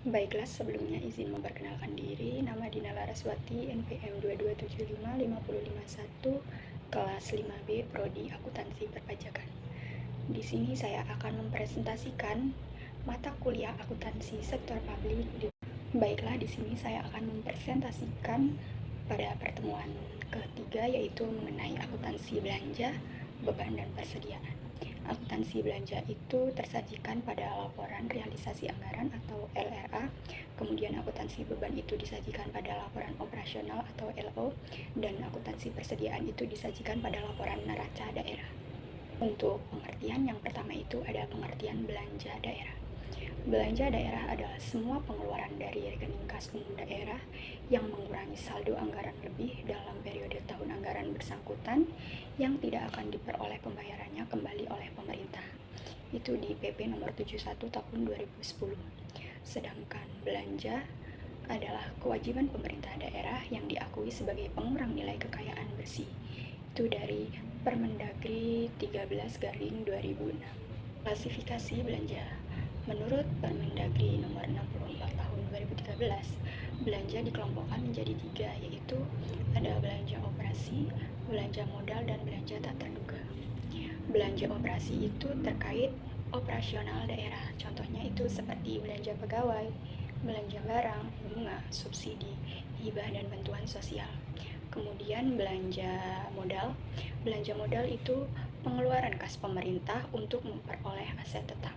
Baiklah, sebelumnya izin memperkenalkan diri. Nama Dina Laraswati, NPM 2275551, kelas 5B, Prodi Akuntansi Perpajakan. Di sini saya akan mempresentasikan mata kuliah akuntansi sektor publik. Baiklah, di sini saya akan mempresentasikan pada pertemuan ketiga, yaitu mengenai akuntansi belanja, beban, dan persediaan. Akuntansi belanja itu tersajikan pada laporan realisasi anggaran atau LRA, kemudian akuntansi beban itu disajikan pada laporan operasional atau LO, dan akuntansi persediaan itu disajikan pada laporan neraca daerah. Untuk pengertian yang pertama itu ada pengertian belanja daerah. Belanja daerah adalah semua pengeluaran dari rekening kas umum daerah yang mengurangi saldo anggaran lebih dalam periode tahun anggaran bersangkutan yang tidak akan diperoleh pembayarannya kembali oleh pemerintah. Itu di PP nomor 71 tahun 2010. Sedangkan belanja adalah kewajiban pemerintah daerah yang diakui sebagai pengurang nilai kekayaan bersih. Itu dari Permendagri 13/2006. Klasifikasi belanja. Menurut Permendagri nomor 64 tahun 2013, belanja dikelompokkan menjadi 3, yaitu ada belanja operasi, belanja modal, dan belanja tak terduga. Belanja operasi itu terkait operasional daerah, contohnya itu seperti belanja pegawai, belanja barang, bunga, subsidi, hibah, dan bantuan sosial. Kemudian belanja modal itu pengeluaran kas pemerintah untuk memperoleh aset tetap.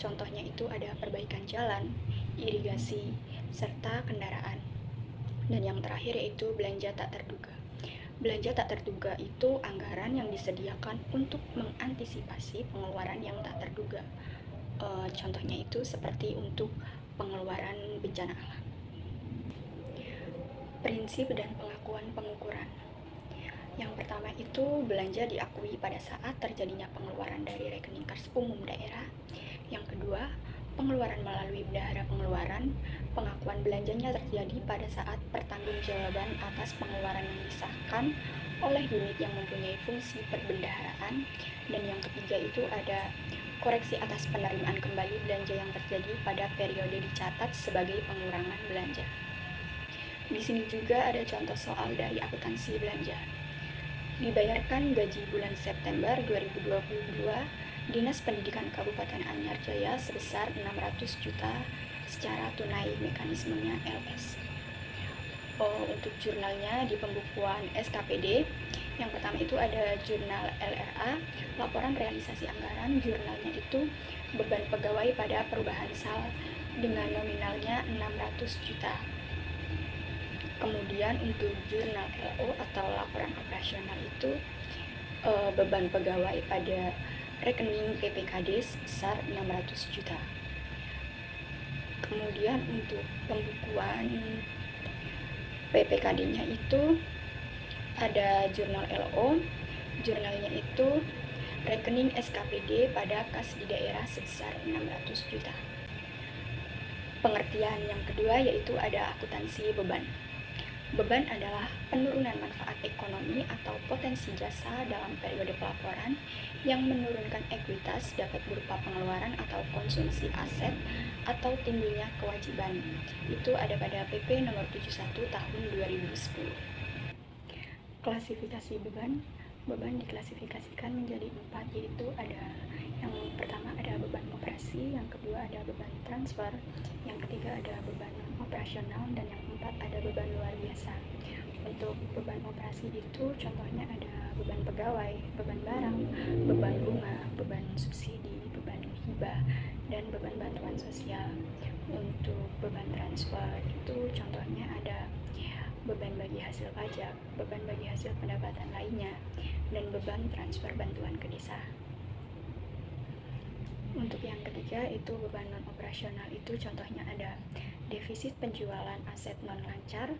Contohnya itu ada perbaikan jalan, irigasi, serta kendaraan. Dan yang terakhir yaitu belanja tak terduga. Belanja tak terduga itu anggaran yang disediakan untuk mengantisipasi pengeluaran yang tak terduga. Contohnya itu seperti untuk pengeluaran bencana alam. Prinsip dan pengakuan pengukuran. Yang pertama itu belanja diakui pada saat terjadinya pengeluaran dari rekening kas umum daerah. Yang kedua, pengeluaran melalui bendahara pengeluaran. Pengakuan belanjanya terjadi pada saat pertanggungjawaban atas pengeluaran yang disahkan oleh unit yang mempunyai fungsi perbendaharaan. Dan yang ketiga itu ada koreksi atas penerimaan kembali belanja yang terjadi pada periode dicatat sebagai pengurangan belanja. Di sini juga ada contoh soal dari akuntansi belanja. Dibayarkan gaji bulan September 2022 Dinas Pendidikan Kabupaten Anyar Jaya sebesar 600 juta secara tunai, mekanismenya LS. Untuk jurnalnya di pembukuan SKPD, yang pertama itu ada jurnal LRA, laporan realisasi anggaran. Jurnalnya itu beban pegawai pada perubahan sal dengan nominalnya 600 juta. Kemudian untuk jurnal LO atau laporan operasional itu beban pegawai pada rekening PPKD sebesar 600 juta. Kemudian untuk pembukuan PPKD-nya itu ada jurnal LO, jurnalnya itu rekening SKPD pada kas di daerah sebesar 600 juta. Pengertian yang kedua yaitu ada akuntansi beban. Beban adalah penurunan manfaat ekonomi atau potensi jasa dalam periode pelaporan yang menurunkan ekuitas, dapat berupa pengeluaran atau konsumsi aset atau timbulnya kewajiban. Itu ada pada PP nomor 71 tahun 2010. Klasifikasi beban. Beban diklasifikasikan menjadi 4, yaitu ada yang pertama ada beban operasi, yang kedua ada beban transfer, yang ketiga ada beban operasional, dan yang keempat ada beban luar biasa. Untuk beban operasi itu contohnya ada beban pegawai, beban barang, beban bunga, beban subsidi, beban hibah, dan beban bantuan sosial. Untuk beban transfer itu contohnya ada beban bagi hasil pajak, beban bagi hasil pendapatan lainnya, dan beban transfer bantuan ke desa. Untuk yang ketiga itu beban non-operasional, itu contohnya ada defisit penjualan aset non-lancar,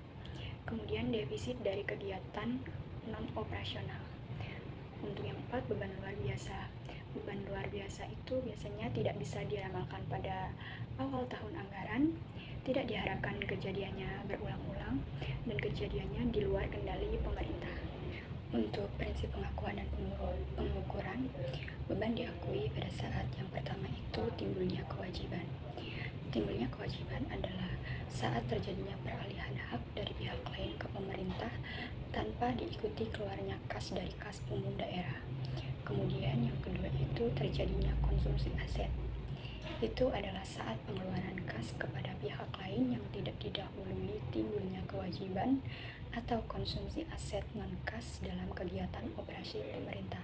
kemudian defisit dari kegiatan non-operasional. Untuk yang keempat beban luar biasa. Beban luar biasa itu biasanya tidak bisa diramalkan pada awal tahun anggaran, tidak diharapkan kejadiannya berulang-ulang, dan kejadiannya di luar kendali pemerintah. Untuk prinsip pengakuan dan pengukuran, beban diakui pada saat yang pertama itu timbulnya kewajiban. Timbulnya kewajiban adalah saat terjadinya peralihan hak dari pihak lain ke pemerintah tanpa diikuti keluarnya kas dari kas umum daerah. Kemudian yang kedua itu terjadinya konsumsi aset. Itu adalah saat pengeluaran kas kepada pihak lain yang tidak didahului timbulnya kewajiban atau konsumsi aset non-kas dalam kegiatan operasi pemerintah.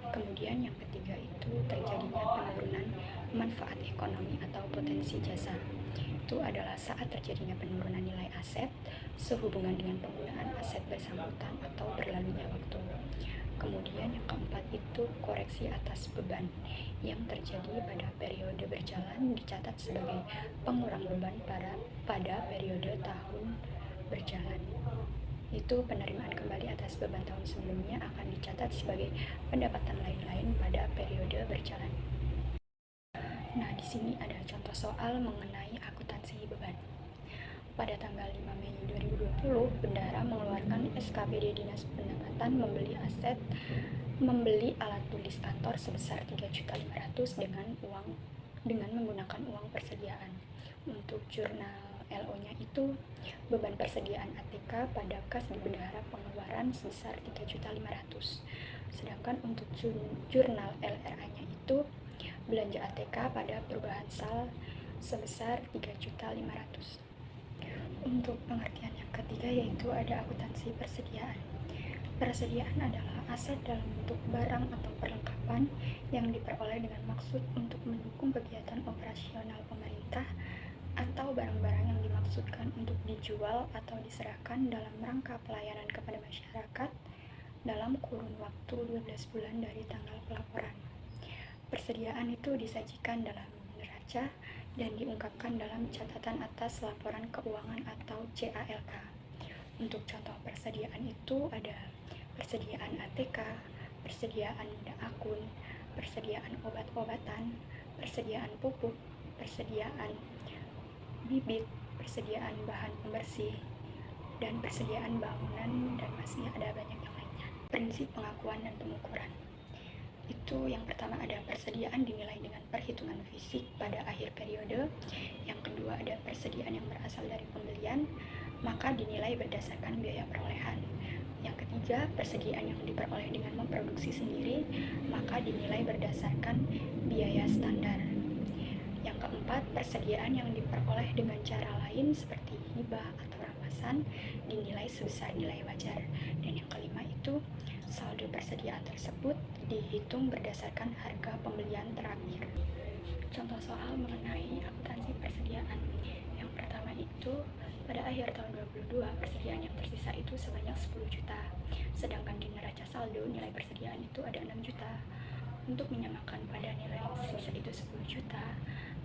Kemudian yang ketiga itu terjadinya penurunan manfaat ekonomi atau potensi jasa. Itu adalah saat terjadinya penurunan nilai aset sehubungan dengan penggunaan aset bersangkutan atau berlalunya waktu. Kemudian yang keempat itu koreksi atas beban yang terjadi pada periode berjalan dicatat sebagai pengurang beban pada periode tahun berjalan. Itu penerimaan kembali atas beban tahun sebelumnya akan dicatat sebagai pendapatan lain-lain pada periode berjalan. Nah, di sini ada contoh soal mengenai akuntansi beban. Pada tanggal 5 Mei 2020, Bendahara mengeluarkan SKPD Dinas Pendapatan membeli alat tulis kantor sebesar 3.500.000 dengan menggunakan uang persediaan. Untuk jurnal LO-nya itu beban persediaan ATK pada kas di Bendahara pengeluaran sebesar 3.500.000. Sedangkan untuk jurnal LRA-nya itu belanja ATK pada perubahan sal sebesar 3.500.000. Untuk pengertian yang ketiga yaitu ada akuntansi persediaan. Persediaan adalah aset dalam bentuk barang atau perlengkapan yang diperoleh dengan maksud untuk mendukung kegiatan operasional pemerintah atau barang-barang yang dimaksudkan untuk dijual atau diserahkan dalam rangka pelayanan kepada masyarakat dalam kurun waktu 12 bulan dari tanggal pelaporan. Persediaan itu disajikan dalam neraca dan diungkapkan dalam catatan atas laporan keuangan atau CALK. Untuk contoh persediaan itu ada persediaan ATK, persediaan akun, persediaan obat-obatan, persediaan pupuk, persediaan bibit, persediaan bahan pembersih, dan persediaan bangunan, dan masih ada banyak yang lainnya. Prinsip pengakuan dan pengukuran. Itu yang pertama ada persediaan dinilai dengan perhitungan fisik pada akhir periode. Yang kedua ada persediaan yang berasal dari pembelian, maka dinilai berdasarkan biaya perolehan. Yang ketiga, persediaan yang diperoleh dengan memproduksi sendiri, maka dinilai berdasarkan biaya standar. Yang keempat, persediaan yang diperoleh dengan cara lain seperti hibah atau rampasan dinilai sebesar nilai wajar. Dan yang kelima itu saldo persediaan tersebut dihitung berdasarkan harga pembelian terakhir. Contoh soal mengenai akuntansi persediaan. Yang pertama itu pada akhir tahun 2022 persediaan yang tersisa itu sebanyak 10 juta. Sedangkan di neraca saldo nilai persediaan itu ada 6 juta. Untuk menyamakan pada nilai sisa itu 10 juta,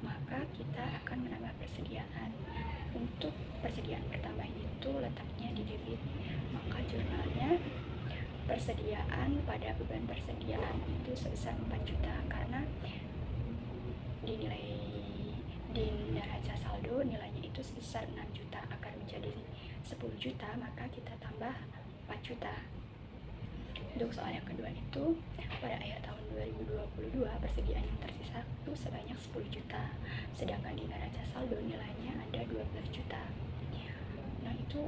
maka kita akan menambah persediaan. Untuk persediaan bertambah itu letaknya di debit, maka jurnalnya persediaan pada beban persediaan itu sebesar 4 juta karena dinilai di neraca saldo nilainya itu sebesar 6 juta. Agar menjadi 10 juta maka kita tambah 4 juta. Untuk soal yang kedua itu pada akhir tahun 2022 persediaan yang tersisa itu sebanyak 10 juta, sedangkan di neraca saldo nilainya ada 12 juta. Nah, itu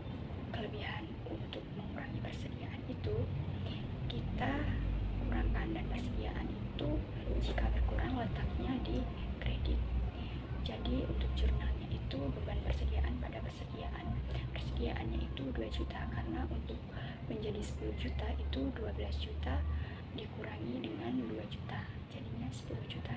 kelebihan untuk mengurangi persediaan itu kita kurangkan, dan persediaan itu jika berkurang letaknya di kredit. Jadi untuk jurnalnya itu beban persediaan pada persediaannya itu 2 juta karena untuk menjadi 10 juta itu 12 juta dikurangi dengan 2 juta jadinya 10 juta.